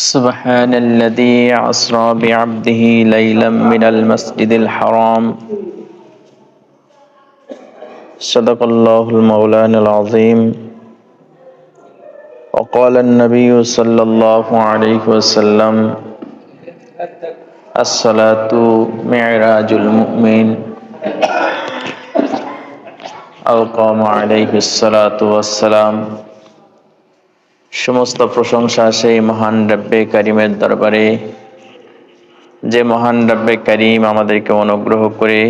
سبحان الذي أسرى بعبده ليلا من المسجد الحرام صدق الله المولان العظيم وقال النبي صلى الله عليه وسلم الصلاة معراج المؤمن أو قام عليه الصلاة والسلام। সমস্ত প্রশংসা সেই মহান রব্বে কারিমের দরবারে, যে মহান রব্বে কারিম আমাদেরকে অনুগ্রহ করে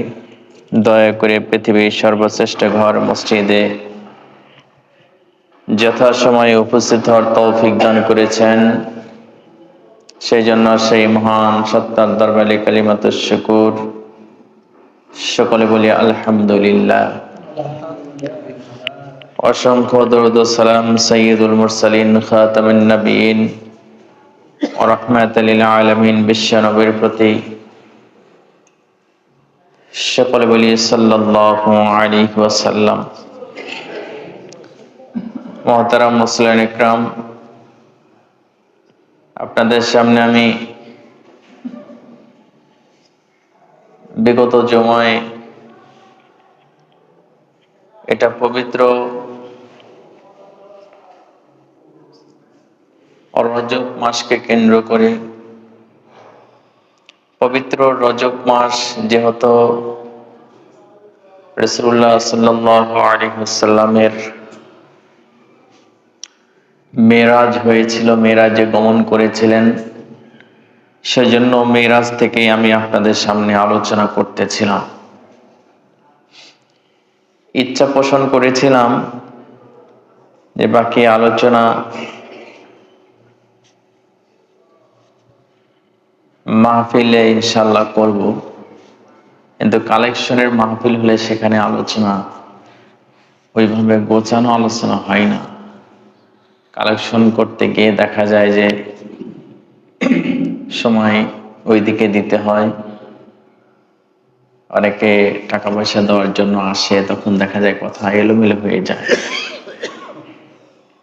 দয়া করে পৃথিবীর সর্বশ্রেষ্ঠ ঘর মসজিদে যথাসময়ে উপস্থিত হওয়ার তৌফিক দান করেছেন। সেই জন্য সেই মহান সত্তার দরবারে কালিমাতুশ শুকুর, সকলে বলি আলহামদুলিল্লাহ। অসংখ্য দরুদ ও সালাম সাইয়্যিদুল মুরসালিন খাতামুন নবিয়্যিন ওয়া রাহমাতাল লিল আলামিন বিশ্ব নবীর প্রতি, সকলে বলি সাল্লাল্লাহু আলাইহি ওয়াসাল্লাম। মুহতারাম মুসলিম ইকরাম, আপনাদের সামনে আমি বিগত জুমায় এটা পবিত্র রজব মাসকে কেন্দ্র করে, পবিত্র রজব মাস যেহেতু রাসূলুল্লাহ সাল্লাল্লাহু আলাইহি ওয়াসাল্লামের মেরাজ হয়েছিল, মেরাজে গমন করেছিলেন, সেজন্য মেরাজ থেকেই আমি আপনাদের সামনে আলোচনা করতেছিলাম। ইচ্ছা পোষণ করেছিলাম যে বাকি আলোচনা মাহফিলে ইনশাআল্লাহ করব, কিন্তু কালেকশনের মাহফিল হলে সেখানে আলোচনা ওইভাবে গোছানো আলোচনা হয় না। কালেকশন করতে গিয়ে দেখা যায় যে সময় ওইদিকে দিতে হয়, অনেকে টাকা পয়সা দেওয়ার জন্য আসে, তখন দেখা যায় কথা এলোমেলো হয়ে যায়।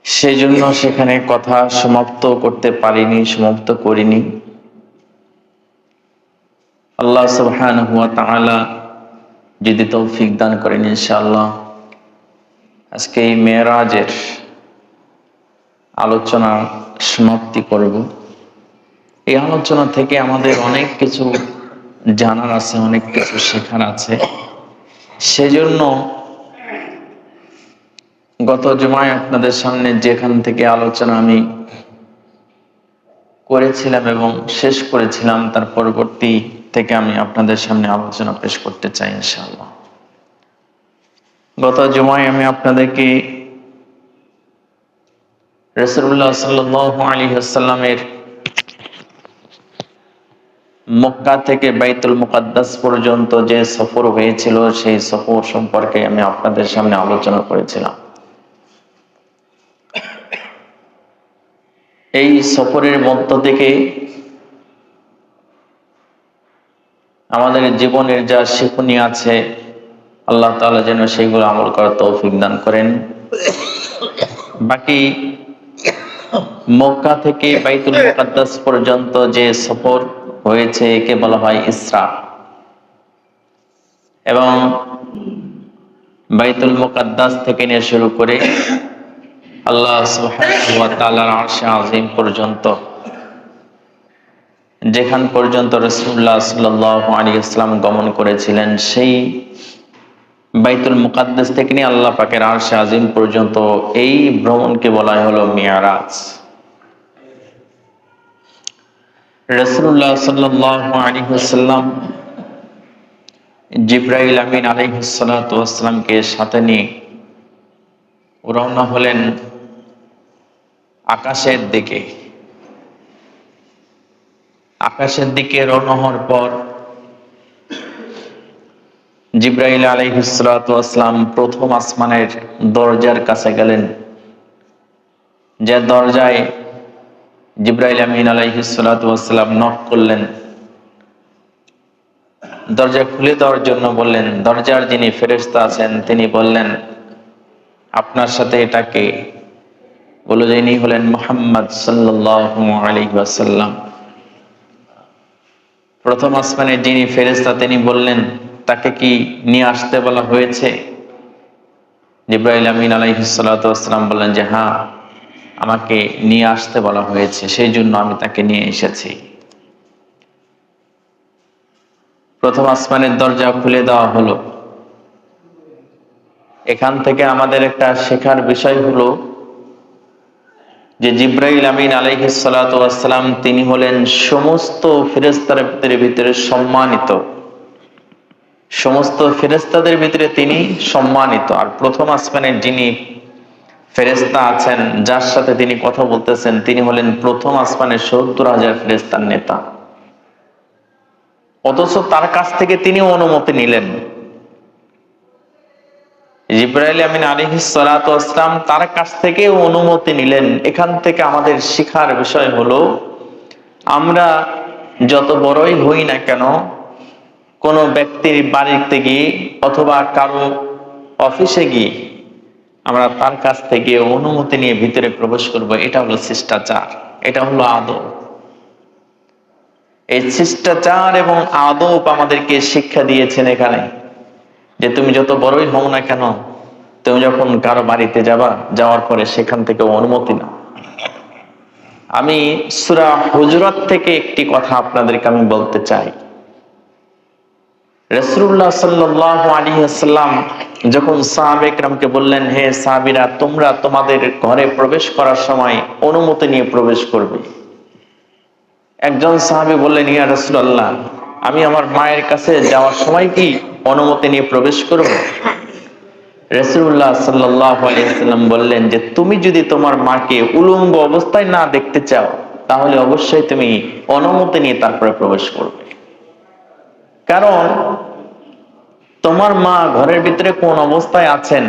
সেই জন্য সেখানে কথা সমাপ্ত করতে পারিনি, সমাপ্ত করিনি। আল্লাহ সুবহানাহু ওয়া তাআলা যদি তৌফিক দান করেন, ইনশাআল্লাহ আজকে এই মেরাজের আলোচনা সমাপ্তি করব। এই আলোচনা থেকে আমাদের অনেক কিছু জানার আছে, অনেক কিছু শেখার আছে। সেজন্য গত জুমায় আপনাদের সামনে যেখান থেকে আলোচনা আমি করেছিলাম এবং শেষ করেছিলাম, তার পরবর্তী থেকে আমি আপনাদের সামনে আলোচনা পেশ করতে চাই ইনশাআল্লাহ। গত জুমায় আমি আপনাদেরকে রাসূলুল্লাহ সাল্লাল্লাহু আলাইহি ওয়াসাল্লামের মক্কা থেকে বাইতুল মুকাদ্দাস পর্যন্ত যে সফর হয়েছিল, সেই সফর সম্পর্কে আমি আপনাদের সামনে আলোচনা করেছিলাম। এই সফরের মধ্য থেকে আমাদের জীবনের যা শিক্ষণীয় আছে, আল্লাহ তাআলা যেন সেইগুলো আমল করার তৌফিক দান করেন। বাকি মক্কা থেকে বাইতুল মুকাদ্দাস পর্যন্ত যে সফর হয়েছে একে বলা হয় ইসরা, এবং বাইতুল মুকাদ্দাস থেকে নিয়ে শুরু করে আল্লাহ সুবহানাহু ওয়া তাআলার আরশে আযীম পর্যন্ত, যেখান পর্যন্ত রাসূলুল্লাহ সাল্লাল্লাহু আলাইহি ওয়াসাল্লাম গমন করেছিলেন, সেই বাইতুল মুকাদ্দাস থেকে নিয়ে আল্লাহ পাকের আরশে আযীম পর্যন্ত এই ভ্রমণকে বলা হলো মিরাজ। রাসূলুল্লাহ সাল্লাল্লাহু আলাইহি ওয়াসাল্লাম জিবরাইল আমিন আলাইহিস সালাতু ওয়াস সালামকে সাথে নিয়ে রওনা হলেন আকাশের দিকে। আকাশের দিকে রওনা হওয়ার পর জিবরাইল আলাইহিস সালাতু ওয়াস সালাম প্রথম আসমানের দরজার কাছে গেলেন, যে দরজায় জিবরাইল আমিন আলাইহিস সালাতু ওয়াস সালাম নক করলেন। দরজা খুলে দেওয়ার জন্য বললেন, দরজার যিনি ফেরেশতা আছেন তিনি বললেন, আপনার সাথে এটা কে? বলল যে ইনি হলেন মুহাম্মদ সাল্লাল্লাহু আলাইহি ওয়াসাল্লাম। প্রথম আসমানের যিনি ফেরেশতা তিনি বললেন, তাকে কি নিয়ে আসতে বলা হয়েছে? জিবরাইল আমিন আলাইহিস সালাতু ওয়াসসালাম বললেন যে হ্যাঁ, আমাকে নিয়ে আসতে বলা হয়েছে, সেই জন্য আমি তাকে নিয়ে এসেছি। প্রথম আসমানের দরজা খুলে দেওয়া হলো। এখান থেকে আমাদের একটা শেখার বিষয় হলো যে জিবরাইল আমিন আলাইহিস সালাতু ওয়াসসালাম তিনি হলেন সমস্ত ফেরেশতাদের ভিতরে সম্মানিত, সমস্ত ফেরেশতাদের ভিতরে তিনি সম্মানিত। আর প্রথম আসমানের যিনি ফেরেশতা আছেন, যার সাথে তিনি কথা বলতেছেন, তিনি হলেন প্রথম আসমানের ৭০,০০০ ফেরেশতার নেতা। অথচ তার কাছ থেকে তিনি অনুমতি নিলেন। জিবরাইল আমিন আলাইহিস সালাতু ওয়াসসালাম তার কাছ থেকে অনুমতি নিলেন। এখান থেকে আমাদের শিখার বিষয় হলো, আমরা যত বড়ই হই না কেন, কোন ব্যক্তির বাড়িতে গিয়ে অথবা কারো অফিসে গিয়ে আমরা তার কাছ থেকে অনুমতি নিয়ে ভিতরে প্রবেশ করব, এটা হলো শিষ্টাচার, এটা হলো আদব। এই শিষ্টাচার এবং আদব আমাদেরকে শিক্ষা দিয়েছেন এখানে, যে তুমি যত বড়ই হও না কেন, তুমি যখন কারো বাড়িতে যাবা, যাওয়ার পরে সেখান থেকে অনুমতি নাও। আমি সূরা হুজুরাত থেকে একটি কথা আপনাদেরকে আমি বলতে চাই। রাসূলুল্লাহ সাল্লাল্লাহু আলাইহি ওয়াসাল্লাম যখন সাহাবা ইকরামকে বললেন, হে সাহাবীরা, তোমরা তোমাদের ঘরে প্রবেশ করার সময় অনুমতি নিয়ে প্রবেশ করবে। একজন সাহাবী বললেন, ইয়া রাসূলুল্লাহ, আমি আমার মায়ের কাছে যাওয়ার সময় কি অনুমতি নিয়ে প্রবেশ করব? রাসূলুল্লাহ সাল্লাল্লাহু আলাইহি ওয়াসাল্লাম বললেন যে তুমি যদি তোমার মাকে উলঙ্গ অবস্থায় না দেখতে চাও, তাহলে অবশ্যই তুমি অনুমতি নিয়ে তারপরে প্রবেশ করবে। কারণ তোমার মা ঘরের ভিতরে কোন অবস্থায় আছেন,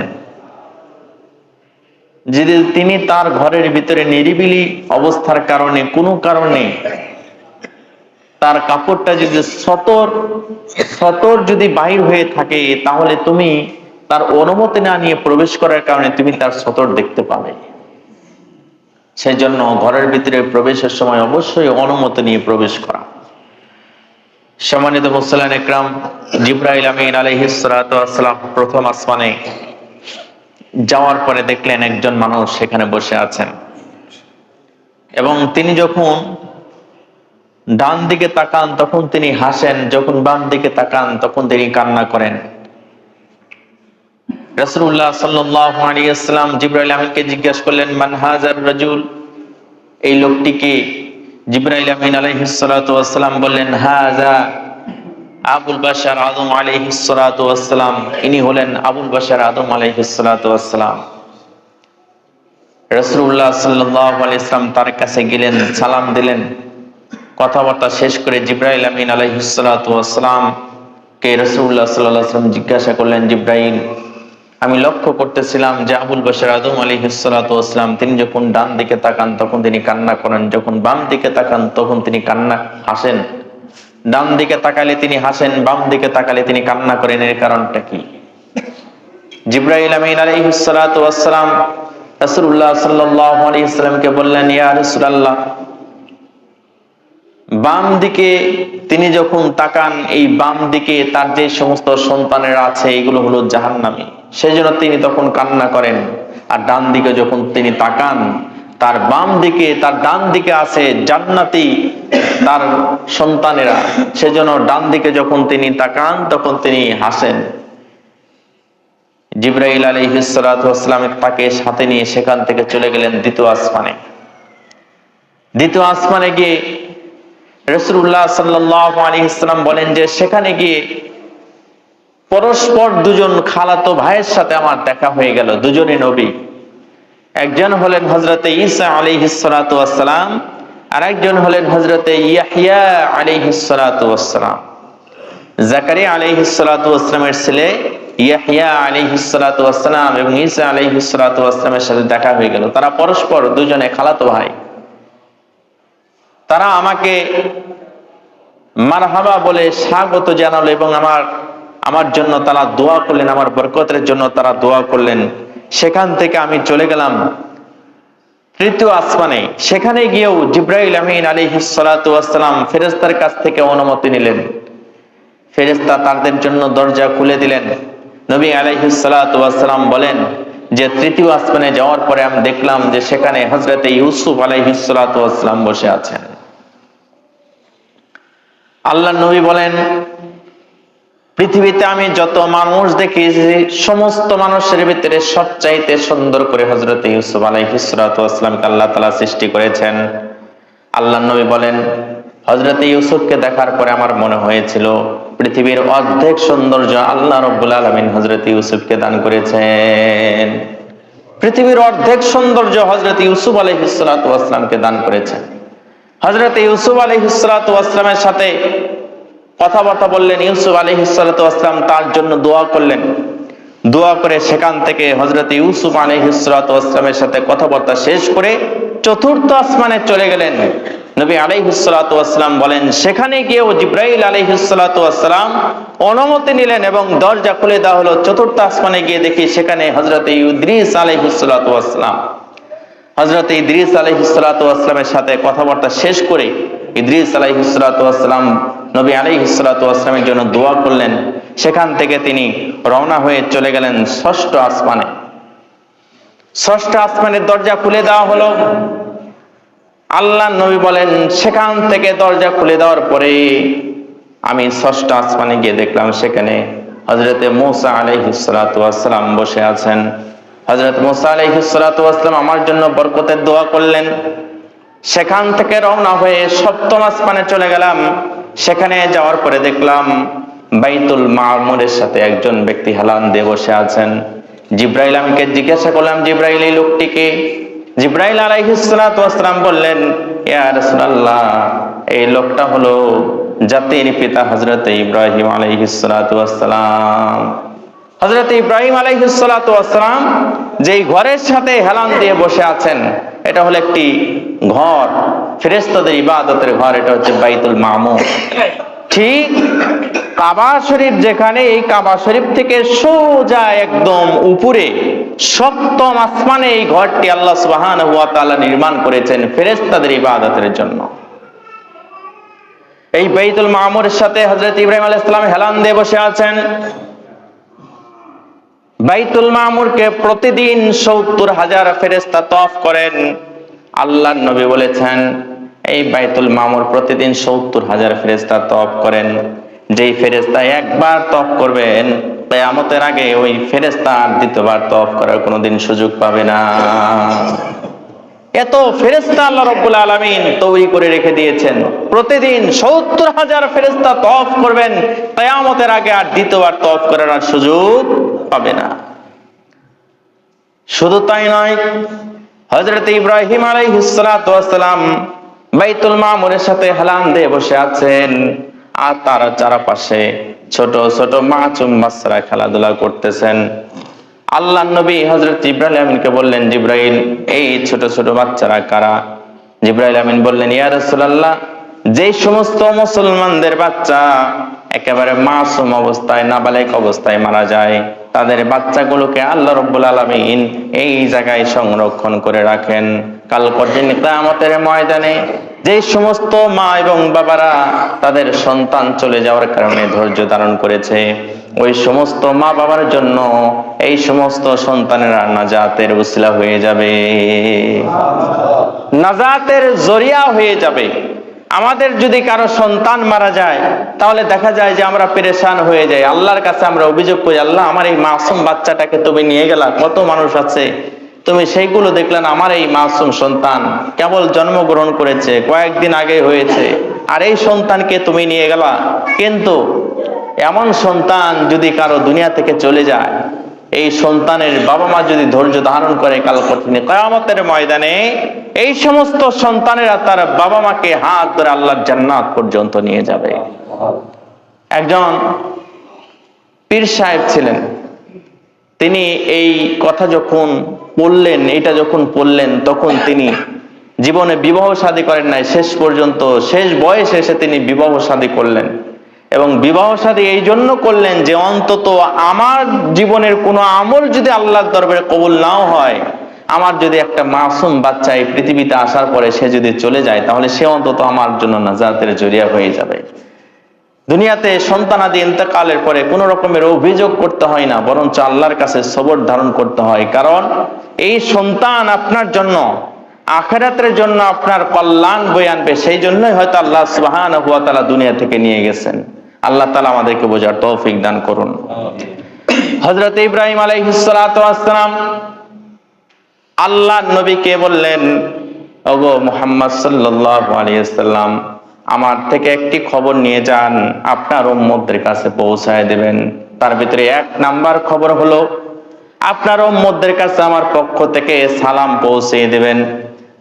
যদি তিনি তার ঘরের ভিতরে নিরিবিলি অবস্থার কারণে কোনো কারণে তার কাপড়টা যদি সতর যদি বাহির হয়ে থাকে, তাহলে তুমি তার অনুমতি না নিয়ে প্রবেশ করার কারণে তুমি তার সতর দেখতে পাবে। সেই জন্য ঘরের ভিতরে প্রবেশের সময় অবশ্যই অনুমতি নিয়ে প্রবেশ করা। সম্মানিত মুসলিম ইকরাম, জিবরাইল আমিন আলাইহিস সালাতু ওয়াসসালাম প্রথম আসমানে যাওয়ার পরে দেখলেন একজন মানুষ সেখানে বসে আছেন, এবং তিনি যখন ডান দিকে তাকান তখন তিনি হাসেন, যখন বাম দিকে তাকান তখন তিনি কান্না করেন। রাসূলুল্লাহ সাল্লাল্লাহু আলাইহি ওয়াসাল্লাম জিবরাইল আমিনকে জিজ্ঞাসা করলেন, মান হাযার রাজুল, এই লোকটিকে? জিবরাইল আমিন আলাইহিস সালাতু ওয়াসসালাম বললেন, হাযা আবুল বাশার আদম আলাইহিস সালাতু ওয়াসসালাম, ইনি হলেন আবুল বাশার আদম আলাইহিস সালাতু ওয়াসসালাম। রাসূলুল্লাহ সাল্লাল্লাহু আলাইহি ওয়াসাল্লাম তার কাছে গেলেন, সালাম দিলেন। কথাবার্তা শেষ করে জিবরাইল আমিন আলাইহিস সালাতু ওয়াসসালাম কে রাসূলুল্লাহ সাল্লাল্লাহু আলাইহি ওয়াসাল্লাম জিজ্ঞাসা করলেন, জিবরাইল, আমি লক্ষ্য করতেছিলাম যে আবুল বাশার আদম আলাইহিস সালাতু ওয়াসসালাম তিনি যখন ডান দিকে তাকান তখন তিনি কান্না করেন, যখন বাম দিকে তাকান তখন তিনি হাসেন। ডান দিকে তাকালে তিনি হাসেন, বাম দিকে তাকালে তিনি কান্না করেন, এর কারণটা কি? জিবরাইল আমিন আলাইহিস সালাতু ওয়াসসালাম রাসূলুল্লাহ সাল্লাল্লাহু আলাইহি ওয়াসাল্লামকে বললেন, ইয়া রাসূলুল্লাহ, বাম দিকে তিনি যখন তাকান, এই বাম দিকে তার যে সমস্ত সন্তানেরা আছে এগুলো হলো জাহান্নামী, সেজন্য তিনি তখন কান্না করেন। আর ডান দিকে যখন তিনি তাকান, তার বাম দিকে তার ডান দিকে আছে জান্নাতি তার সন্তানেরা, সেজন্য ডান দিকে যখন তিনি তাকান তখন তিনি হাসেন। জিবরাইল আলাইহিস সালাতু ওয়াসসালাম তাকে সাথে নিয়ে সেখান থেকে চলে গেলেন দ্বিতীয় আসমানে। দ্বিতীয় আসমানে গিয়ে রাসূলুল্লাহ সাল্লাল্লাহু আলাইহি ওয়াসাল্লাম বলেন যে সেখানে গিয়ে পরস্পর দুজন খালাতো ভাইয়ের সাথে আমার দেখা হয়ে গেল, দুজনই নবী। একজন হলেন হযরতে ঈসা আলাইহিস সালাতু ওয়াসসালাম, আর একজন হলেন হযরতে ইয়াহইয়া আলাইহিস সালাতু ওয়াসসালাম। জাকারিয়া আলাইহিস সালাতু ওয়াসসালামের ছেলে ইয়াহইয়া আলাইহিস সালাতু ওয়াসসালাম এবং ঈসা আলাইহিস সালাতু ওয়াসসালামের সাথে দেখা হয়ে গেল। তারা পরস্পর দুজনে খালাতো ভাই। তারা আমাকে মারহাবা বলে স্বাগত জানালো এবং আমার জন্য তারা দোয়া করলেন, আমার বরকতের জন্য তারা দোয়া করলেন। সেখান থেকে আমি চলে গেলাম তৃতীয় আসমানে, সেখানে গিয়েও জিবরাইল আমিন আলাইহিস সালাতু ওয়াস সালাম ফেরেশতার কাছ থেকে অনুমতি নিলেন। ফেরেশতা তাদের জন্য দরজা খুলে দিলেন। নবী আলাইহিস সালাতু ওয়াস সালাম বলেন যে তৃতীয় আসমানে যাওয়ার পরে আমি দেখলাম যে সেখানে হযরতে ইউসুফ আলাইহিস সালাতু ওয়াস সালাম বসে আছেন। আল্লাহর নবী বলেন, পৃথিবীতে আমি যত মানুষ দেখেছি সমস্ত মানুষের ভিতরে সবচাইতে সুন্দর করে হযরতে ইউসুফ আলাইহিস সালাতু ওয়াস সালামকে আল্লাহ তাআলা সৃষ্টি করেছেন। আল্লাহর নবী বলেন, হযরতে ইউসুফকে দেখার পরে আমার মনে হয়েছিল পৃথিবীর অর্ধেক সৌন্দর্য আল্লাহ রাব্বুল আলামিন হযরতে ইউসুফকে দান করেছেন। পৃথিবীর অর্ধেক সৌন্দর্য হযরতে ইউসুফ আলাইহিস সালাতু ওয়াস সালামকে দান করেছেন। হযরতে ইউসুফ আলাইহিস সালাতু ওয়াস সালামের সাথে কথাবার্তা বললেন। ইউসুফ আলাইহিস সালাতু ওয়াস সালাম তার জন্য দোয়া করলেন। দোয়া করে সেখান থেকে হযরতে ইউসুফ আলাইহিস সালাতু ওয়াস সালামের সাথে কথাবার্তা শেষ করে চতুর্থ আসমানে চলে গেলেন। নবী আলাইহিস সালাতু ওয়াস সালাম বলেন, সেখানে গিয়েও জিবরাইল আলাইহিস সালাতু ওয়াস সালাম অনুমতি নিলেন এবং দরজা খুলে দেওয়া হলো। চতুর্থ আসমানে গিয়ে দেখি সেখানে হযরতে ইদ্রিস আলাইহিস সালাতু ওয়াস সালাম। হযরতে ইদ্রিস আলাইহিস সালাতু ওয়াস সালামের সাথে কথাবার্তা শেষ করে ইদ্রিস আলাইহিস সালাতু ওয়াস সালাম নবী আলাইহিস সালাতু ওয়াস সালামের জন্য দোয়া করলেন। সেখান থেকে তিনি রওনা হয়ে চলে গেলেন ষষ্ঠ আসমানে। ষষ্ঠ আসমানের দরজা খুলে দেওয়া হলো। আল্লাহর নবী বলেন, সেখান থেকে দরজা খুলে দেওয়ার পরে আমি ষষ্ঠ আসমানে গিয়ে দেখলাম সেখানে হযরতে মূসা আলাইহিস সালাতু ওয়াস সালাম বসে আছেন। হযরত মূসা আলাইহিস সালাতু ওয়াস সালাম আমার জন্য বরকতের দোয়া করলেন। সেখান থেকে রওনা হয়ে সপ্তম আসমানে চলে গেলাম। সেখানে যাওয়ার পরে দেখলাম বাইতুল মামুরের সাথে একজন ব্যক্তি হেলান দিয়ে বসে আছেন। জিবরাইল আমাকে জিজ্ঞাসা করলাম, জিবরাইল এই লোকটিকে? জিবরাইল আলাইহিস সালাতু ওয়াস সালাম বললেন, ইয়া রাসূলুল্লাহ, এই লোকটা হলো জাতির পিতা হযরত ইব্রাহিম আলাইহিস সালাতু ওয়াস সালাম। হযরত ইব্রাহিম আলাইহিস সালাতু ওয়াস সালাম যেই ঘরের সাথে হেলান দিয়ে বসে আছেন, এটা হলো একটি ঘর, ফেরেশতাদের ইবাদতের ঘর। এটা হচ্ছে বাইতুল মামুর। ঠিক কাবা শরীফ যেখানে, এই কাবা শরীফ থেকে সোজা একদম উপরে সপ্তম আসমানে এই ঘরটি আল্লাহ সুবহানাহু ওয়া তাআলা নির্মাণ করেছেন ফেরেশতাদের ইবাদতের জন্য। এই বাইতুল মামুরের সাথে হযরত ইব্রাহিম আলাইহিস সালাম হেলান দিয়ে বসে আছেন। বাইতুল মামুরকে প্রতিদিন ৭০,০০০ ফেরেশতা তওয়াফ করেন। আল্লাহর নবী বলেছেন, এই বাইতুল মামুর প্রতিদিন ৭০,০০০ ফেরেশতা তওয়াফ করেন। যেই ফেরেশতা একবার তওয়াফ করবেন, কিয়ামতের আগে ওই ফেরেশতা আর দ্বিতীয়বার তওয়াফ করার কোনোদিন সুযোগ পাবে না। এত ফেরেশতা আল্লাহ রাব্বুল আলামিন তৈরি করে রেখে দিয়েছেন। প্রতিদিন ৭০,০০০ ফেরেশতা তওয়াফ করবেন, কিয়ামতের আগে আর দ্বিতীয়বার তওয়াফ করার আর সুযোগ পাবে না। শুধু তাই নয়, হযরত ইব্রাহিম আলাইহিস সালাতু ওয়াস সালাম বাইতুল মামুরের সাথে হেলান দিয়ে বসে আছেন, আর তার চারপাশে ছোট ছোট মাসুম বাচ্চারা খেলাধুলা করতেছেন। আল্লাহর নবী হযরত জিবরাইল আমিনকে বললেন, জিবরাইল, এই ছোট ছোট বাচ্চারা কারা? জিবরাইল আমিন বললেন, ইয়া রাসূলুল্লাহ, যে সমস্ত মুসলমানদের বাচ্চা একেবারে মাসুম অবস্থায়, নাবালেগ অবস্থায় মারা যায়, তাদের বাচ্চাগুলোকে আল্লাহ রাব্বুল আলামিন এই জায়গায় সংরক্ষণ করে রাখেন। কাল কঠিন কিয়ামতের ময়দানে যে সমস্ত মা এবং বাবারা তাদের সন্তান চলে যাওয়ার কারণে ধৈর্য ধারণ করেছে, ওই সমস্ত মা বাবার জন্য এই সমস্ত সন্তানেরা নাজাতের উসিলা হয়ে যাবে, নাজাতের জরিয়া হয়ে যাবে। আমাদের যদি কারো সন্তান মারা যায়, তাহলে দেখা যায় যে আমরা পেরেশান হয়ে যাই। আল্লাহর কাছে আমরা অভিযোগ করি, আল্লাহ, আমার এই মাসুম বাচ্চাটাকে তুমি নিয়ে গেলা। কত মানুষ আছে, তুমি সেইগুলো দেখলেন, আমার এই মাসুম সন্তান কেবল জন্মগ্রহণ করেছে, কয়েকদিন আগে হয়েছে, আর এই সন্তানকে তুমি নিয়ে গেলা। কিন্তু এমন সন্তান যদি কারো দুনিয়া থেকে চলে যায়, এই সন্তানের বাবা মা যদি ধৈর্য ধারণ করে, কাল কঠিন কিয়ামতের ময়দানে এই সমস্ত সন্তানেরা তার বাবা মাকে হাত ধরে আল্লাহর জান্নাত পর্যন্ত নিয়ে যাবে। একজন পীর সাহেব ছিলেন, তিনি এই কথা যখন বললেন, এটা যখন পড়লেন, তখন তিনি জীবনে বিবাহ শাদী করেন নাই। শেষ পর্যন্ত শেষ বয়সে এসে তিনি বিবাহ শাদী করলেন, এবং বিবাহ শাদী এই জন্য করলেন যে অন্তত আমার জীবনের কোনো আমল যদি আল্লাহর দরবারে কবুল নাও হয়, আমার যদি একটা মাসুম বাচ্চা এই পৃথিবীতে আসার পরে সে যদি চলে যায়, তাহলে সে অন্তত আমার জন্য নাজাতের জরিয়া হয়ে যাবে। দুনিয়াতে সন্তানাদি ইন্তেকালের পরে কোনো রকমের অভিযোগ করতে হয় না, বরঞ্চ আল্লাহর কাছে সবর ধারণ করতে হয়। কারণ এই সন্তান আপনার জন্য আখিরাতের জন্য আপনার কল্যাণ বয়ে আনবে, সেই জন্যই হয়তো আল্লাহ সুবহানাহু ওয়া তাআলা দুনিয়া থেকে নিয়ে গেছেন। আল্লাহ তাআলা আমাদেরকে বোঝার তৌফিক দান করুন। হযরত ইব্রাহিম আলাইহিস সালাতু ওয়াস সালাম আল্লাহর নবীকে বললেন, ওগো মুহাম্মদ সাল্লাল্লাহু আলাইহি ওয়াসাল্লাম, আমার থেকে একটি খবর নিয়ে যান, আপনার উম্মতদের কাছে পৌঁছায় দেবেন। তার ভিতরে 1 নাম্বার খবর হলো আপনার উম্মতদের কাছে আমার পক্ষ থেকে সালাম পৌঁছে দিবেন।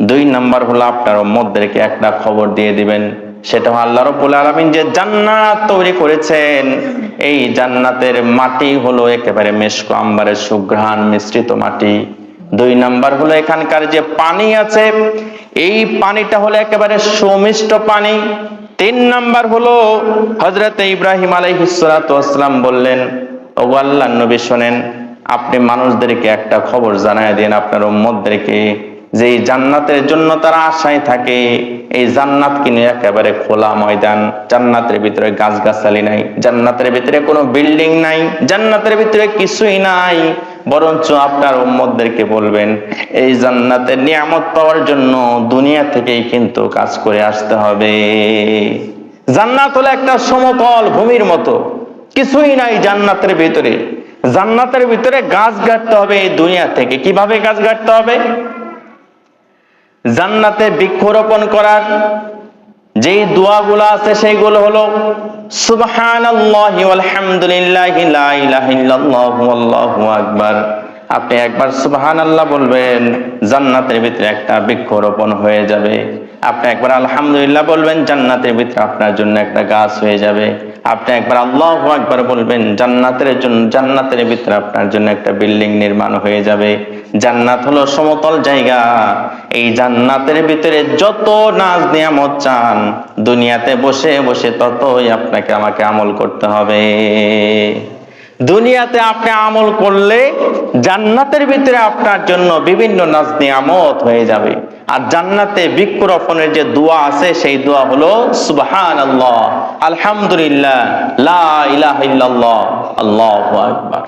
2 নাম্বার হলো আপনার উম্মতদেরকে একটা খবর দিয়ে দিবেন, সেটা আল্লাহ রাব্বুল আলামিন যে জান্নাত তৈরি করেছেন, এই জান্নাতের মাটি হলো একেবারে মেশক আম্বারের সুঘ্রাণ মিশ্রিত মাটি। 2 নাম্বার হলো এখানকার যে পানি আছে, এই পানিটা হলো একেবারে সুমিষ্ট পানি। 3 নাম্বার হলো হযরত ইব্রাহিম আলাইহিস সালাতু ওয়াস সালাম বললেন, ওগো আল্লাহর নবী শোনেন, আপনি মানুষদেরকে একটা খবর জানায় দেন আপনার উম্মতদেরকে, যে এই জান্নাতের জন্য তারা আশায় থাকে। এই জান্নাত কিনে একেবারে খোলা ময়দান, জান্নাতের ভিতরে গাছগাছালি নাই, জান্নাতের ভিতরে কোনো বিল্ডিং নাই, জান্নাতের ভিতরে কিছুই নাই, বরঞ্চ আপনার উম্মতদেরকে বলবেন এই জান্নাতের নিয়ামত পাওয়ার জন্য দুনিয়া থেকেই কিন্তু কাজ করে আসতে হবে। জান্নাত হলো একটা সমতল ভূমির মতো, কিছুই নাই জান্নাতের ভিতরে। জান্নাতের ভিতরে গাছ গাড়তে হবে এই দুনিয়া থেকে। কিভাবে গাছ গাড়তে হবে? জান্নাতে বৃক্ষরোপণ করার যেই দোয়াগুলো আছে সেইগুলো হলো সুবহানাল্লাহি ওয়াল হামদুলিল্লাহি লা ইলাহা ইল্লাল্লাহু আল্লাহু আকবার। আপনি একবার সুবহানাল্লাহ বলবেন, জান্নাতের ভিতরে একটা বৃক্ষরোপণ হয়ে যাবে। আপনি একবার আলহামদুলিল্লাহ বলবেন, জান্নাতের ভিতরে আপনার জন্য একটা গাছ হয়ে যাবে। আপনি একবার আল্লাহু আকবার বলবেন, জান্নাতের ভিতরে আপনার জন্য একটা বিল্ডিং নির্মাণ হয়ে যাবে। জান্নাত হলো সমতল জায়গা। এই জান্নাতের ভিতরে যত নাজ নিয়ামত চান, দুনিয়াতে বসে বসে ততই আপনাকে আমাকে আমল করতে হবে। দুনিয়াতে আপনি আমল করলে জান্নাতের ভিতরে আপনার জন্য বিভিন্ন নাজ নিয়ামত হয়ে যাবে। আর জান্নাতে বৃক্ষরোপণের যে দোয়া আছে, সেই দোয়া হলো সুবহানাল্লাহ, আলহামদুলিল্লাহ, লা ইলাহা ইল্লাল্লাহ, আল্লাহু আকবার।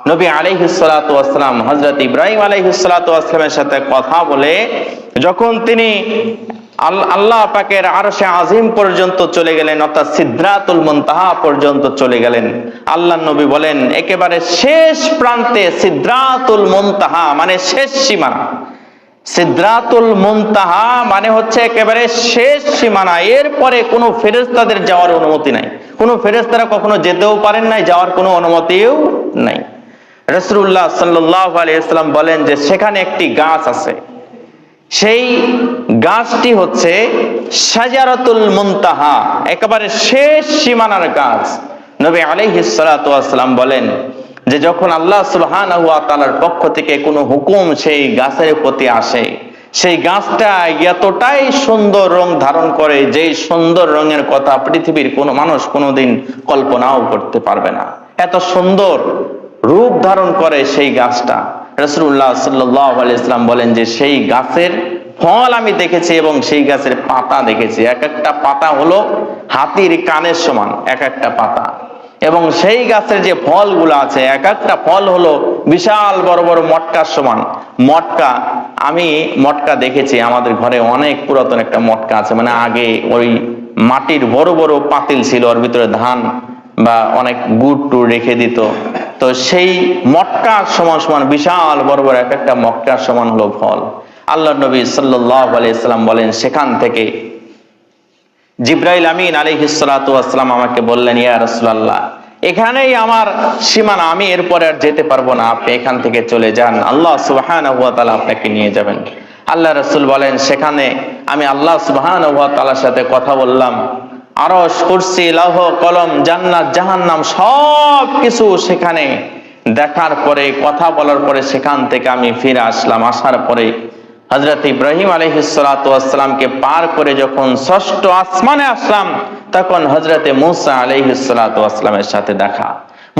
নবী আলাইহিস সালাতু ওয়াস সালাম হযরত ইব্রাহিম আলাইহিস সালাতু ওয়াস সালামের সাথে কথা বলে যখন তিনি আল্লাহ পাকের আরশে আজিম পর্যন্ত চলে গেলেন, অর্থাৎ সিদরাতুল মুনতাহা পর্যন্ত চলে গেলেন, আল্লাহর নবী বলেন একেবারে শেষ প্রান্তে সিদরাতুল মুনতাহা মানে শেষ সীমানা। সিদরাতুল মুনতাহা মানে হচ্ছে একেবারে শেষ সীমানা। এরপরে কোনো ফেরেশতাদের যাওয়ার অনুমতি নাই, কোনো ফেরেশতারা কখনো যেতেও পারেন নাই, যাওয়ার কোনো অনুমতিও নাই। রাসূলুল্লাহ সাল্লাল্লাহু আলাইহি ওয়াসাল্লাম বলেন যে সেখানে একটি গাছ আছে, সেই গাছটি হচ্ছে শাজারাতুল মুনতাহা, একেবারে শেষ সীমানার গাছ। নবী আলাইহিস সালাতু ওয়াস সালাম বলেন যে যখন আল্লাহ সুবহানাহু ওয়া তাআলার পক্ষ থেকে কোনো হুকুম সেই গাছের প্রতি আসে, সেই গাছটা এতটাই সুন্দর রং ধারণ করে, যেই সুন্দর রঙের কথা পৃথিবীর কোনো মানুষ কোনোদিন কল্পনাও করতে পারবে না। এত সুন্দর রূপ ধারণ করে সেই গাছটা। রাসূলুল্লাহ সাল্লাল্লাহু আলাইহি ওয়াসাল্লাম বলেন যে সেই গাছের ফল আমি দেখেছি এবং সেই গাছের পাতা দেখেছি, এক একটা পাতা হলো হাতির কানের সমান এক একটা পাতা, এবং সেই গাছের যে ফলগুলো আছে এক একটা ফল হলো বিশাল বড় বড় মটকার সমান। মটকা, আমি মটকা দেখেছি, আমাদের ঘরে অনেক পুরাতন একটা মটকা আছে, মানে আগে ওই মাটির বড় বড় পাতিল ছিল, ওর ভিতরে ধান বা অনেক গুড় টুড় রেখে দিত। তো সেই মটকার সমান সমান বিশাল বড় বড় এক একটা মটকার সমান হলো ফল। আল্লাহর নবী সাল্লাল্লাহু আলাইহি সাল্লাম বলেন সেখান থেকে জিবরাইল আমিন আলাইহিস সালাতু ওয়াস সালাম আমাকে বললেন, ইয়া রাসূলুল্লাহ, এখানেই আমার সীমানা, আমি এরপরে আর যেতে পারবো না, আপনি এখান থেকে চলে যান, আল্লাহ সুবহানাহু ওয়া তাআলা আপনাকে নিয়ে যাবেন। আল্লাহ রাসূল বলেন সেখানে আমি আল্লাহ সুবহানাহু ওয়া তাআলার সাথে কথা বললাম। আরশ, কুরসি, লৌহ কলম, জান্নাত, জাহান্নাম সব কিছু সেখানে দেখার পরে, কথা বলার পরে সেখান থেকে আমি ফিরে আসলাম। আসার পরে হযরত ইব্রাহিম আলাইহিস সালাতু ওয়াস সালামকে পার করে যখন ষষ্ঠ আসমানে আসলাম, তখন হযরত মূসা আলাইহিস সালাতু ওয়াস সালামের সাথে দেখা।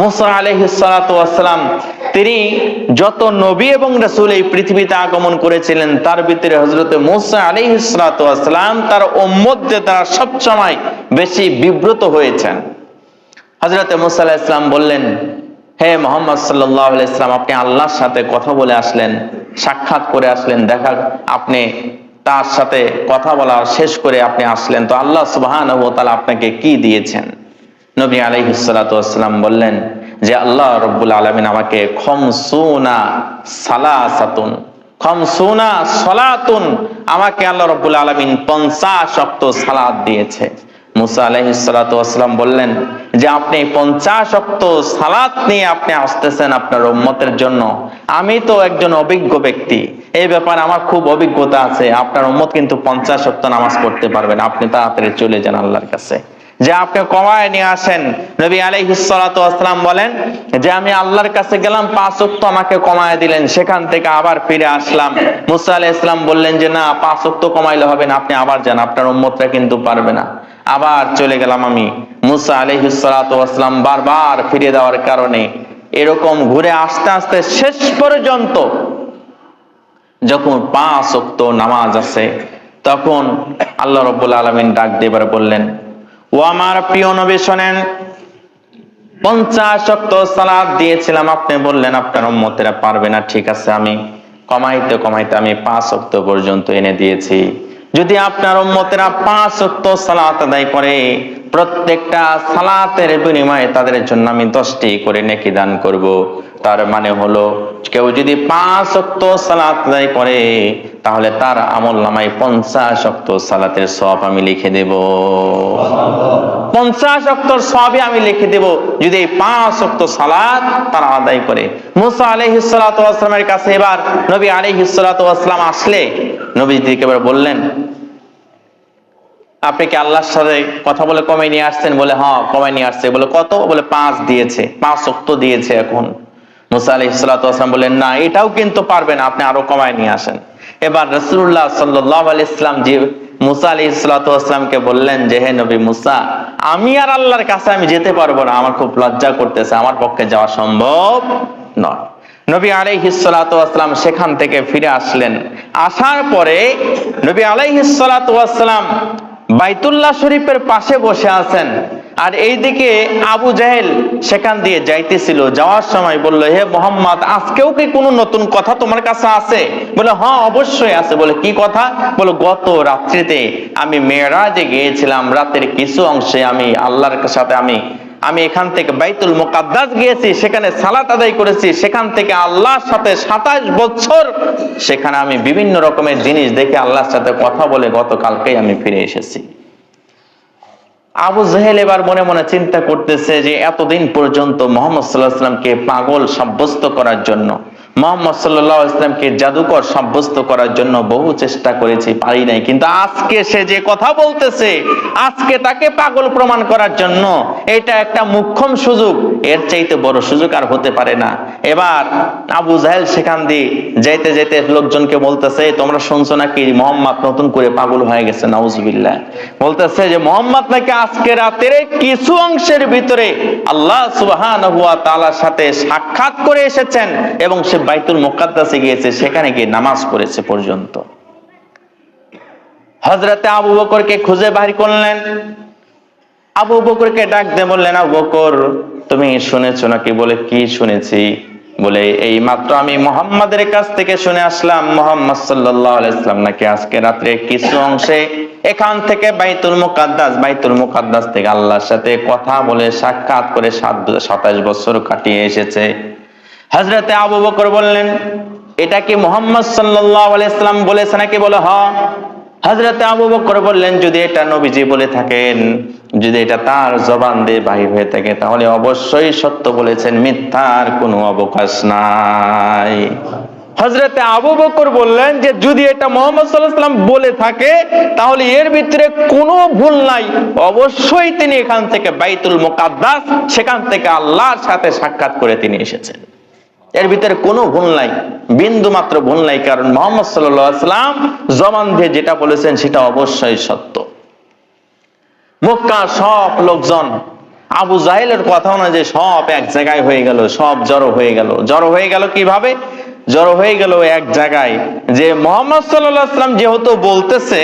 মুসা আলাইহিস সালাতু ওয়াস সালাম তিনি যত নবী এবং রাসূল এই পৃথিবীতে আগমন করেছিলেন তার ভিতরে হযরত মুসা আলাইহিস সালাতু ওয়াস সালাম তার উম্মতদের দ্বারা সবসময় বেশি বিব্রত হয়েছেন। হযরত মুসা আলাইহিস সালাম বললেন, হে মুহাম্মদ সাল্লাল্লাহু আলাইহি ওয়াসাল্লাম, আপনি আল্লাহর সাথে কথা বলে আসলেন, সাক্ষাৎ করে আসলেন, আপনি তার সাথে কথা বলা শেষ করে আপনি আসলেন, তো আল্লাহ সুবহানাহু ওয়া তাআলা আপনাকে কি দিয়েছেন? নবী আলাইহিস সালাতু ওয়াস সালাম বললেন যে আল্লাহ রাব্বুল আলামিন আমাকে খামসুনা সালাতুন, আমাকে আল্লাহ রাব্বুল আলামিন 50 ওয়াক্ত সালাত দিয়েছে। মুসা আলাইহিস সালাতু ওয়াস সালাম বললেন যে আপনি 50 ওয়াক্ত সালাত নিয়ে আপনি আসতেছেন আপনার উম্মতের জন্য, আমি তো একজন অভিজ্ঞ ব্যক্তি, এই ব্যাপারে আমার খুব অভিজ্ঞতা আছে, আপনার উম্মত কিন্তু 50 ওয়াক্ত নামাজ পড়তে পারবেন, আপনি তাড়াতাড়ি চলে যান আল্লাহর কাছে, যে আপনি কমায় নিয়ে আসেন। নবী আলাইহিস সালাতু ওয়াস সালাম বলেন যে আমি আল্লাহর কাছে গেলাম, 5 ওয়াক্ত আমাকে কমায় দিলেন, সেখান থেকে আবার ফিরে আসলাম। মুসা আলাইহিস সালাম বললেন যে না, 5 ওয়াক্ত কমাইলে হবে না, আপনি আবার যান, আপনার উম্মতরা কিন্তু পারবে না। আবার চলে গেলাম আমি। মুসা আলাইহিস সালাতু ওয়াস সালাম বারবার ফিরে দেওয়ার কারণে এরকম ঘুরে আস্তে আস্তে শেষ পর্যন্ত যখন 5 ওয়াক্ত নামাজ আছে, তখন আল্লাহ রাব্বুল আলামিন ডাক দিয়ে এবার বললেন, ও আমার প্রিয় নবী শোনেন, 50 ওয়াক্ত সালাত দিয়েছিলাম, আপনি বললেন আপনার উম্মতেরা পারবে না, ঠিক আছে, আমি কমাইতে কমাইতে আমি 5 ওয়াক্ত পর্যন্ত এনে দিয়েছি। যদি আপনার উম্মতেরা 5 ওয়াক্ত সালাত আদায় করে, প্রত্যেকটা সালাতের বিনিময়ে তাদের জন্য আমি 10টি করে নেকি দান করব। তার মানে হলো কেউ যদি 5 ওয়াক্ত সালাত আদায় করে তাহলে তার আমলনামায় 50 ওয়াক্ত সালাতের সওয়াব আমি লিখে দেব। 50 ওয়াক্তর সওয়াব আমি লিখে দেব যদি 5 ওয়াক্ত সালাত তারা আদায় করে। মুসা আলাইহিস সালাতু ওয়াস সালামের কাছে এবার নবী আলাইহিস সালাতু ওয়াস সালাম আসলে নবীজিকে এবার বললেন, আপনি কি আল্লাহর সাথে কথা বলে কমাই নিয়ে আসছেন? বলে হ্যাঁ, কমাই নিয়ে আসছে। বলে কত? বলে 5 দিয়েছে, 5 ওয়াক্ত দিয়েছে। এখন মুসা আলাইহিস সালাতু ওয়াস সালাম বললেন, না, এটাও কিন্তু পারবেন, আপনি আরো কমাই নিয়ে আসেন। এবার রাসূলুল্লাহ সাল্লাল্লাহু আলাইহি ওয়াসাল্লাম যে মুসা আলাইহিস সালাতু ওয়াস সালামকে বললেন যে হে নবী মুসা, আমি আর আল্লাহর কাছে আমি যেতে পারবো না, আমার খুব লজ্জা করতেছে, আমার পক্ষে যাওয়া সম্ভব নয়। নবী আলাইহিস সালাতু ওয়াস সালাম সেখান থেকে ফিরে আসলেন। আসার পরে নবী আলাইহিস সালাতু ওয়াস সালাম বাইতুল্লাহ শরীফের পাশে বসে আছেন, আর এইদিকে আবু জাহেল সেখান দিয়ে যাইতেছিল। যাওয়ার সময় বলল, হে মুহাম্মদ, আজকেও কি কোনো নতুন কথা তোমার কাছে আছে? বলে হ্যাঁ, অবশ্যই আছে। বলে কি কথা? বলে গত রাত্রিতে আমি মেরাজে গিয়েছিলাম, রাতের কিছু অংশে আমি আল্লাহর সাথে আমি এখান থেকে বাইতুল মুকাদ্দাস গিয়েছি, সেখানে সালাত আদায় করেছি, সেখান থেকে আল্লাহর সাথে 27 বছর সেখানে আমি বিভিন্ন রকমের জিনিস দেখে আল্লাহর সাথে কথা বলে গতকালকেই আমি ফিরে এসেছি। আবু জাহেল এবার মনে মনে চিন্তা করতেছে যে এতদিন পর্যন্ত মুহাম্মদ সাল্লাল্লাহু আলাইহি ওয়াসাল্লামকে পাগল সাব্যস্ত করার জন্য, মুহাম্মদ সাল্লাল্লাহু আলাইহি ওয়াসাল্লামকে জাদুকর সাব্যস্ত করার জন্য বহু চেষ্টা করেছি, পারি নাই, কিন্তু আজকে সে যে কথা বলতেছে, আজকে তাকে পাগল প্রমাণ করার জন্য এটা একটা মুখ্যম সুযোগ, এর চাইতে বড় সুযোগ আর হতে পারে না। এবার আবু জাহেল সেখান দিয়ে যাইতে যাইতে লোকজনকে বলতেছে, তোমরা শুনছো নাকি মুহাম্মদ নতুন করে পাগল হয়ে গেছে? নাউজুবিল্লাহ। বলতেছে যে মুহাম্মদ নাকি আজকে রাতের কিছু অংশের ভিতরে আল্লাহ সুবহানাহু ওয়া তাআলার সাথে সাক্ষাৎ করে এসেছেন এবং সে বাইতুল মুকাদ্দাসে গিয়েছে, সেখানে গিয়ে নামাজ পড়েছে পর্যন্ত। হযরতে আবু বকরকে খুঁজে বাহির করলেন। আবু বকরকে ডাক দিয়ে বললেন, আবু বকর, তুমি শুনেছো নাকি? বলে কি শুনেছি? বলে এই মাত্র আমি মুহাম্মাদের কাছ থেকে শুনে আসলাম, মুহাম্মদ সাল্লাল্লাহু আলাইহি ওয়াসাল্লাম নাকি আজকে রাতে কিছু অংশে এখান থেকে বাইতুল মুকাদ্দাস থেকে আল্লাহর সাথে কথা বলে সাক্ষাৎ করে 27 বছর কাটিয়ে এসেছে। হযরতে আবু বকর বললেন, এটা কি মুহাম্মদ সাল্লাল্লাহু আলাইহি ওয়াসাল্লাম বলেছে নাকি? বলে হ্যাঁ। হযরতে আবু বকর বললেন, যদি এটা নবীজি বলে থাকেন, যদি এটা তার জবান দিয়ে বাহির হয়ে থাকে, তাহলে অবশ্যই সত্য বলেছেন, মিথ্যার কোনো অবকাশ নাই। হযরতে আবু বকর বললেন যে যদি এটা মুহাম্মদ সাল্লাল্লাহু আলাইহি ওয়াসাল্লাম বলে থাকে তাহলে এর ভিতরে কোনো ভুল নাই, অবশ্যই তিনি এখান থেকে বাইতুল মুকাদ্দাস, সেখান থেকে আল্লাহর সাথে সাক্ষাৎ করে তিনি এসেছেন, এর ভিতরে কোনো ভুল নাই, বিন্দু মাত্র ভুল নাই, কারণ মুহাম্মদ সাল্লাল্লাহু আলাইহি ওয়াসাল্লাম জবান দিয়ে যেটা বলেছেন সেটা অবশ্যই সত্য। মক্কার সব লোকজন আবু জাহেলের কথা অনুযায়ী সব এক জায়গায় হয়ে গেল, সব জড়ো হয়ে গেল। জড়ো হয়ে গেল কিভাবে? জড়ো হয়ে গেল এক জায়গায় যে মুহাম্মদ সাল্লাল্লাহু আলাইহি ওয়াসাল্লাম যেহেতু বলতেছে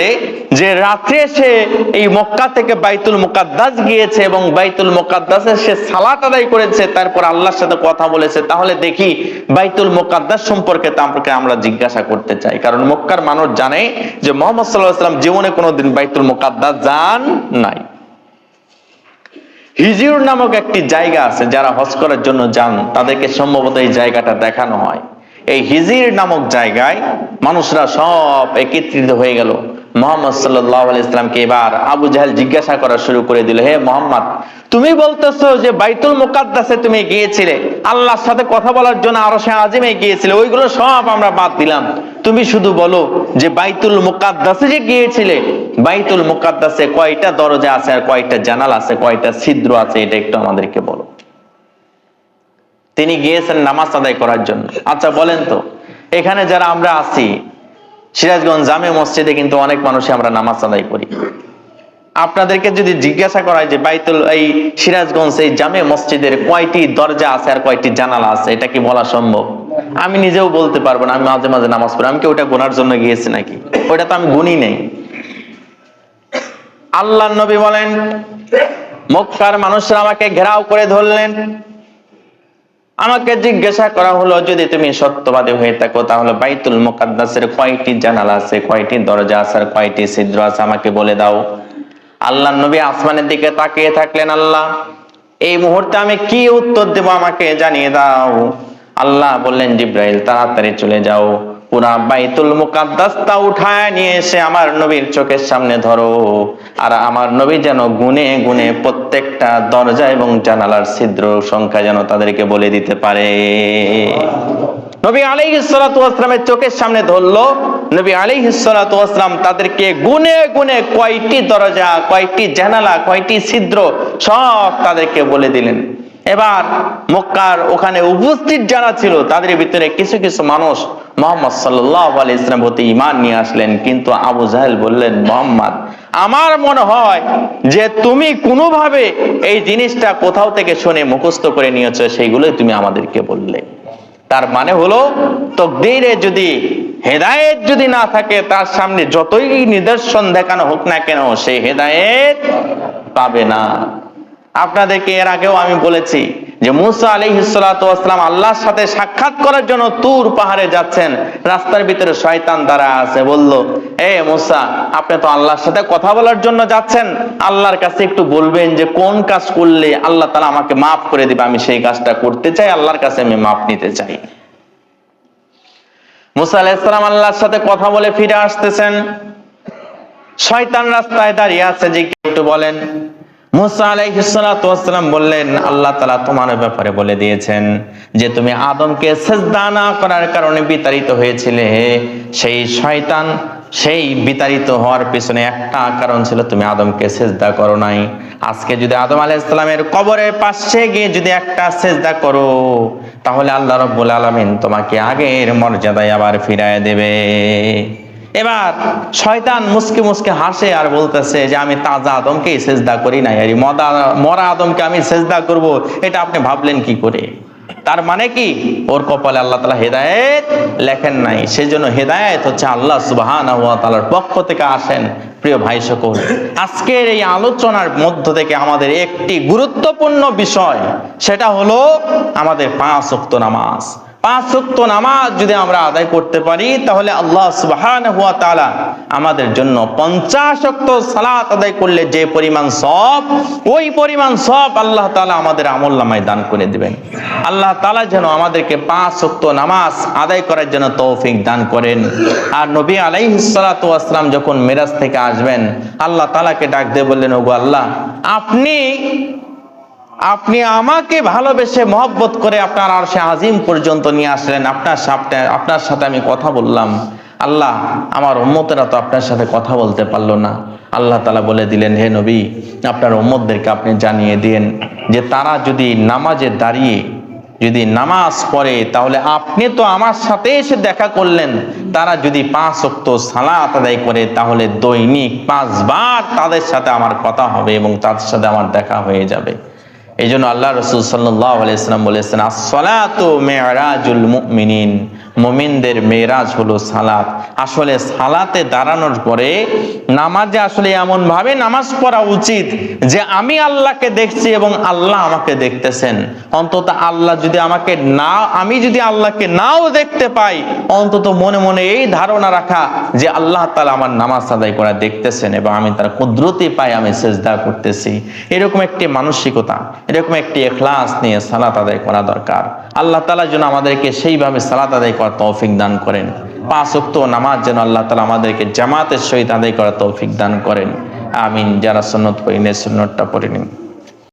যে রাত্রে সে এই মক্কা থেকে বাইতুল মুকাদ্দাস গিয়েছে এবং বাইতুল মুকাদ্দাসে সে সালাত আদায় করেছে, তারপর আল্লাহর সাথে কথা বলেছে, তাহলে দেখি বাইতুল মুকাদ্দাস সম্পর্কে আমরা জিজ্ঞাসা করতে চাই। কারণ মক্কার মানুষ জানে যে মুহাম্মদ সাল্লাল্লাহু আলাইহি ওয়াসাল্লাম জীবনে কোনোদিন বাইতুল মুকাদ্দাস যান নাই। হিজর নামক একটি জায়গা আছে, যারা হজ করার জন্য যান তাদেরকে সম্ভবত এই জায়গাটা দেখানো হয়। এই হিজির নামক জায়গায় মানুষরা সব একত্রিত হয়ে গেল। মুহাম্মদ সাল্লাল্লাহু আলাইহি ওয়াসাল্লামকে এবার আবু জাহেল জিজ্ঞাসা করা শুরু করে দিল, হে মুহাম্মদ, তুমি বলতেছো যে বাইতুল মুকাদ্দাসে তুমি গিয়েছিলে, আল্লাহর সাথে কথা বলার জন্য আরশে আজিমে গিয়েছিলে, ওইগুলো সব আমরা বাদ দিলাম। তুমি শুধু বলো যে বাইতুল মুকাদ্দাসে যে গিয়েছিলে, বাইতুল মুকাদ্দাসে কয়টা দরজা আছে আর কয়টা জানালা আছে, কয়টা ছিদ্র আছে, এটা একটু আমাদেরকে বলো। তিনি গিয়েছেন নামাজ আদায় করার জন্য। আচ্ছা বলেন তো, এখানে যারা আমরা আছি সিরাজগঞ্জ জামে মসজিদে কিন্তু অনেক মানুষই আমরা নামাজ আদায় করি। আপনাদেরকে যদি জিজ্ঞাসা করা হয় যে এই সিরাজগঞ্জ এই জামে মসজিদের কয়টি দরজা আছে আর কয়টি জানালা আছে, এটা কি বলা সম্ভব? আমি নিজেও বলতে পারবো না। আমি মাঝে মাঝে নামাজ পড়ি, আমি কি ওটা গোনার জন্য গিয়েছি নাকি? ওইটা তো আমি গুনি নেই। আল্লাহর নবী বলেন, মক্কার মানুষরা আমাকে ঘেরাও করে ধরলেন, আমাকে জিজ্ঞাসা করা হলো, যদি তুমি সত্যবাদী হয়ে থাকো তাহলে বাইতুল মুকাদ্দাসের কয়টি জানালা আছে, কয়টি দরজা আছে আর কয়টি ছিদ্র আছে আমাকে বলে দাও। আল্লাহর নবী আসমানের দিকে তাকিয়ে থাকলেন, আল্লাহ এই মুহূর্তে আমি কি উত্তর দেব, আমাকে জানিয়ে দাও। আল্লাহ বললেন, জিব্রাইল তাড়াতাড়ি চলে যাও, পুরা বাইতুল মুকাদ্দাসটা উঠায় নিয়ে এসে আমার নবীর চোখের সামনে ধরো, আর আমার নবী যেন গুনে গুনে প্রত্যেকটা দরজা এবং জানালার ছিদ্র সংখ্যা যেন তাদেরকে বলে দিতে পারে। নবী আলাইহিস সালাতু ওয়াস সালামের চোখের সামনে ধরলো। নবী আলাইহিস সালাতু ওয়াস সালাম তাদেরকে গুনে গুনে কয়টি দরজা, কয়টি জানালা, কয়টি ছিদ্র সব তাদেরকে বলে দিলেন। এবার মক্কার ওখানে উপস্থিত যারা ছিল তাদের ভিতরে কিছু কিছু মানুষ মুহাম্মদ সাল্লাল্লাহু আলাইহি ওয়াসাল্লামের প্রতি ঈমান নিয়ে আসলেন। কিন্তু আবু জাহেল বললেন, মুহাম্মদ, আমার মনে হয় যে তুমি কোনোভাবে এই জিনিসটা কোথাও থেকে শুনে মুখস্থ করে নিয়েছো, সেইগুলোই তুমি আমাদেরকে বললে। তার মানে হলো, তাকদীরে যদি হেদায়েত যদি না থাকে, তার সামনে যতই নিদর্শন দেখানো হোক না কেন, সেই হেদায়েত পাবে না। আপনাদেরকে এর আগেও আমি বলেছি যে মুসা আলাইহিস সালাতু ওয়াস সালাম আল্লাহর সাথে সাক্ষাৎ করার জন্য তুর পাহাড়ে যাচ্ছেন, রাস্তার ভিতরে শয়তান দাঁড়া আছে, বলল, এ মুসা, আপনি তো আল্লাহর সাথে কথা বলার জন্য যাচ্ছেন, আল্লাহর কাছে একটু বলবেন যে কোন কাজ করলে আল্লাহ তাআলা আমাকে মাফ করে দিবে, আমি সেই কাজটা করতে চাই, আল্লাহর কাছে আমি মাফ নিতে চাই। মুসা আলাইহিস সালাম আল্লাহর সাথে কথা বলে ফিরে আসতেছেন, শয়তান রাস্তায় দাঁড়িয়ে আছে, যে একটু বলেন। মুসা আলাইহিস সালাতু ওয়াস সালাম বললেন, আল্লাহ তাআলা তোমার ব্যাপারে বলে দিয়েছেন যে তুমি আদমকে সিজদা না করার কারণে বিতাড়িত হয়েছিলে। সেই শয়তান সেই বিতাড়িত হওয়ার পিছনে একটা কারণ ছিল, তুমি আদমকে সিজদা করো নাই। আজকে যদি আদম আলাইহিস সালামের কবরের পাশে গিয়ে যদি একটা সিজদা করো, তাহলে আল্লাহ রাব্বুল আলামিন তোমাকে আগের মর্যাদায় আবার ফিরায় দেবে। এবার শয়তান মুস্কি মুস্কি হাসে আর বলতেছে যে আমি তাজা আদমকে সিজদা করি নাই, আর মরা আদমকে আমি সিজদা করব, এটা আপনি ভাবলেন কি করে? তার মানে কি, ওর কপালে আল্লাহ তাআলা হেদায়েত লেখেন নাই। সেজন্য হেদায়েত হচ্ছে আল্লাহ সুবহানাহু ওয়া তাআলার পক্ষ থেকে আসেন। প্রিয় ভাই সকল, আজকের এই আলোচনার মধ্য থেকে আমাদের একটি গুরুত্বপূর্ণ বিষয়, সেটা হলো আমাদের 5 ওয়াক্ত নামাজ। 5 ওয়াক্ত নামাজ যদি আমরা আদায় করতে পারি, তাহলে আল্লাহ সুবহানাহু ওয়া তাআলা আমাদের জন্য 50 ওয়াক্ত সালাত আদায় করলে যে পরিমাণ সওয়াব, ওই পরিমাণ সওয়াব আল্লাহ তাআলা আমাদের আমলনামায় দান করে দিবেন। আল্লাহ তাআলা যেন আমাদেরকে 5 ওয়াক্ত নামাজ আদায় করার জন্য তৌফিক দান করেন। আর নবী আলাইহিস সালাতু ওয়াস সালাম যখন মিরাজ থেকে আসবেন, আল্লাহ তাআলাকে ডাক দিয়ে বললেন, ওগো আল্লাহ, আপনি আমাকে ভালোবেসে মহব্বত করে আপনার আরশে আজিম পর্যন্ত নিয়ে আসলেন, আপনার সাথে আমি কথা বললাম। আল্লাহ, আমার উম্মতেরা তো আপনার সাথে কথা বলতে পারলো না। আল্লাহ তাআলা বলে দিলেন, হে নবী, আপনার উম্মতদেরকে আপনি জানিয়ে দিন যে তারা যদি নামাজে দাঁড়িয়ে যদি নামাজ পড়ে, তাহলে আপনি তো আমার সাথে এসে দেখা করলেন, তারা যদি 5 ওয়াক্ত সালাত আদায় করে, তাহলে দৈনিক 5 বার তাদের সাথে আমার কথা হবে এবং তাদের সাথে আমার দেখা হয়ে যাবে। এই জন্য আল্লাহ রাসূল সাল্লাল্লাহু আলাইহি ওয়াসাল্লাম বলেছেন, আস-সালাতু মি'রাজুল মুমিনিন, মুমিনদের মেরাজ হলো সালাত। আসলে সালাতে দাঁড়ানোর পরে নামাজে আসলে এমন ভাবে নামাজ পড়া উচিত যে আমি আল্লাহকে দেখছি এবং আল্লাহ আমাকে দেখতেছেন। অন্তত আল্লাহ যদি আমাকে না, আমি যদি আল্লাহকে নাও দেখতে পাই, অন্তত মনে মনে এই ধারণা রাখা যে আল্লাহ তাআলা আমার নামাজ আদায় করা দেখতেছেন এবং আমি তার কুদরতি পাই আমি সিজদা করতেছি। এরকম একটি মানসিকতা, এরকম একটি ইখলাস নিয়ে সালাত আদায় করা দরকার। আল্লাহ তাআলা যেন আমাদেরকে সেইভাবে সালাত আদায় করার তৌফিক দান করেন। 5 ওয়াক্ত নামাজ যেন আল্লাহ তাআলা আমাদেরকে জামাতের সহিত আদায় করার তৌফিক দান করেন। আমিন। যারা সুন্নত পড়েন সুন্নতটা পড়ে নিন।